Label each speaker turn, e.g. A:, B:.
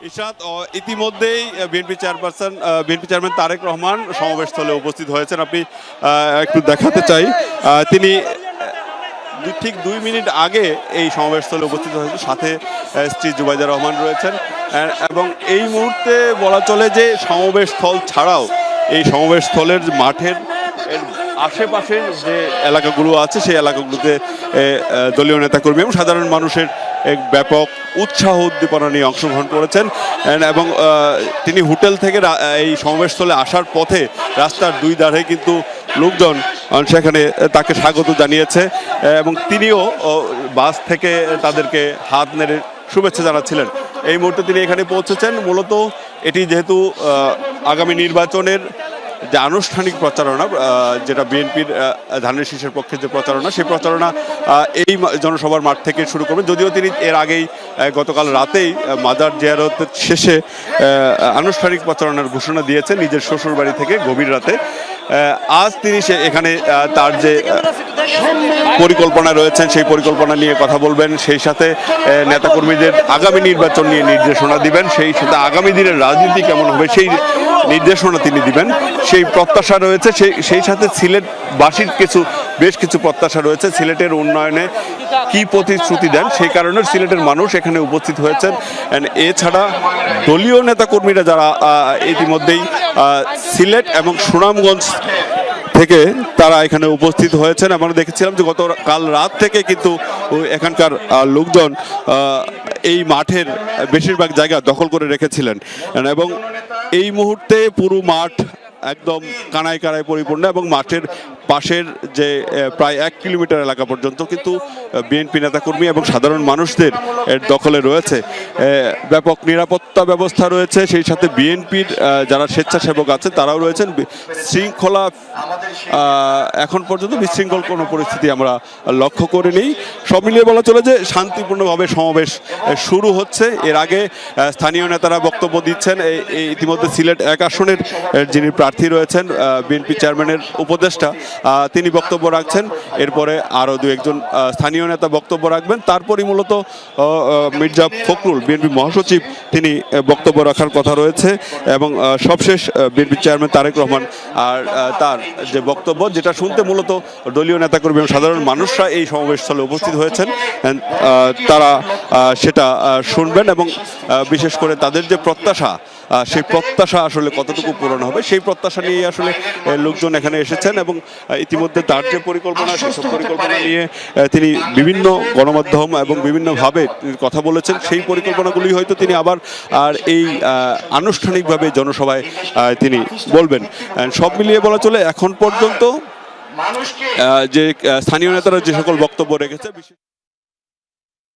A: ইশরাত ইতিমধ্যেই BNP chairman Tarique Rahman সমাবেশস্থলে উপস্থিত হয়েছেন। আপনি একটু দেখাতে চাই, তিনি ঠিক 2 মিনিট আগে এই সমাবেশস্থলে উপস্থিত হয়েছেন। সাথে স্ত্রী জুবাইদা রহমান রয়েছেন এবং এই মুহূর্তে বলা চলে যে সমাবেশস্থল ছাড়াও এই সমাবেশস্থলের মাঠের আশেপাশের যে এলাকাগুলো আছে সেই এলাকাগুলোতে দলীয় নেতাকর্মী এবং সাধারণ মানুষের এক ব্যাপক উৎসাহ উদ্দীপনা নিয়ে অংশগ্রহণ করেছেন এবং তিনি হোটেল থেকে এই সমাবেশস্থলে আসার পথে রাস্তার দুই ধারে কিন্তু লোকজন সেখানে তাকে স্বাগত জানিয়েছে এবং তিনিও বাস থেকে তাদেরকে হাত নেড়ে শুভেচ্ছা জানাচ্ছিলেন। এই মুহূর্তে তিনি এখানে পৌঁছেছেন। মূলত এটি যেহেতু আগামী নির্বাচনের যে আনুষ্ঠানিক প্রচারণা, যেটা বিএনপির ধানের শীষের পক্ষে যে প্রচারণা, সেই প্রচারণা এই জনসভার মাঠ থেকে শুরু করবেন। যদিও তিনি এর আগেই গতকাল রাতেই মাজার জিয়ারত শেষে আনুষ্ঠানিক প্রচারণার ঘোষণা দিয়েছেন নিজের শ্বশুর বাড়ি থেকে গভীর রাতে। আজ তিনি এখানে তার যে পরিকল্পনা রয়েছেন সেই পরিকল্পনা নিয়ে কথা বলবেন, সেই সাথে নেতাকর্মীদের আগামী নির্বাচন নিয়ে নির্দেশনা দিবেন, সেই সাথে আগামী দিনের রাজনীতি কেমন হবে সেই নির্দেশনা তিনি দিবেন, সেই প্রত্যাশা রয়েছে। সেই সাথে সিলেটবাসীর বেশ কিছু প্রত্যাশা রয়েছে। সিলেটের উন্নয়নে কি প্রতিশ্রুতি দেন সেই কারণে সিলেটের মানুষ এখানে উপস্থিত হয়েছেন। এছাড়া দলীয় নেতাকর্মীরা যারা ইতিমধ্যেই সিলেট এবং সুনামগঞ্জ থেকে তারা এখানে উপস্থিত হয়েছেন। আমরা দেখেছিলাম যে কাল রাত থেকে কিন্তু এখানকার লোকজন এই মাঠের বেশিরভাগ জায়গা দখল করে রেখেছিলেন এবং এই মুহূর্তে পুরো মাঠ একদম কানায় কানায় পরিপূর্ণ এবং মাঠের পাশের যে প্রায় 1 কিলোমিটার এলাকা পর্যন্ত কিন্তু বিএনপি নেতাকর্মী এবং সাধারণ মানুষদের দখলে রয়েছে। ব্যাপক নিরাপত্তা ব্যবস্থা রয়েছে, সেই সাথে বিএনপির যারা স্বেচ্ছাসেবক আছে তারাও রয়েছেন। শৃঙ্খলা এখন পর্যন্ত বিশৃঙ্খল কোনো পরিস্থিতি আমরা লক্ষ্য করিনি। সব মিলিয়ে বলা চলে যে শান্তিপূর্ণভাবে সমাবেশ শুরু হচ্ছে। এর আগে স্থানীয় নেতারা বক্তব্য দিচ্ছেন। ইতিমধ্যে সিলেট 1 আসনের যিনি প্রার্থী রয়েছেন বিএনপি চেয়ারম্যানের উপদেষ্টা, তিনি বক্তব্য রাখছেন। এরপরে আরও 2-1 স্থানীয় নেতা বক্তব্য রাখবেন। তারপরই মূলত মির্জা ফখরুল বিএনপি মহাসচিব তিনি বক্তব্য রাখার কথা রয়েছে এবং সবশেষ বিএনপি চেয়ারম্যান তারেক রহমান আর তার যে বক্তব্য, যেটা শুনতে মূলত দলীয় নেতাকর্মী এবং সাধারণ মানুষরা এই সমাবেশস্থলে উপস্থিত হয়েছেন, তারা সেটা শুনবেন এবং বিশেষ করে তাদের যে প্রত্যাশা, সেই প্রত্যাশা আসলে কতটুকু পূরণ হবে সেই প্রত্যাশা নিয়ে আসলে লোকজন এখানে এসেছেন এবং ইতিমধ্যে তার যে পরিকল্পনা সেসব পরিকল্পনা নিয়ে তিনি বিভিন্ন গণমাধ্যম এবং বিভিন্নভাবে কথা বলেছেন। সেই পরিকল্পনাগুলি হয়তো তিনি আবার এই আনুষ্ঠানিকভাবে জনসভায় তিনি বলবেন। সব মিলিয়ে বলা চলে এখন পর্যন্ত যে স্থানীয় নেতারা যে সকল বক্তব্য রেখেছে।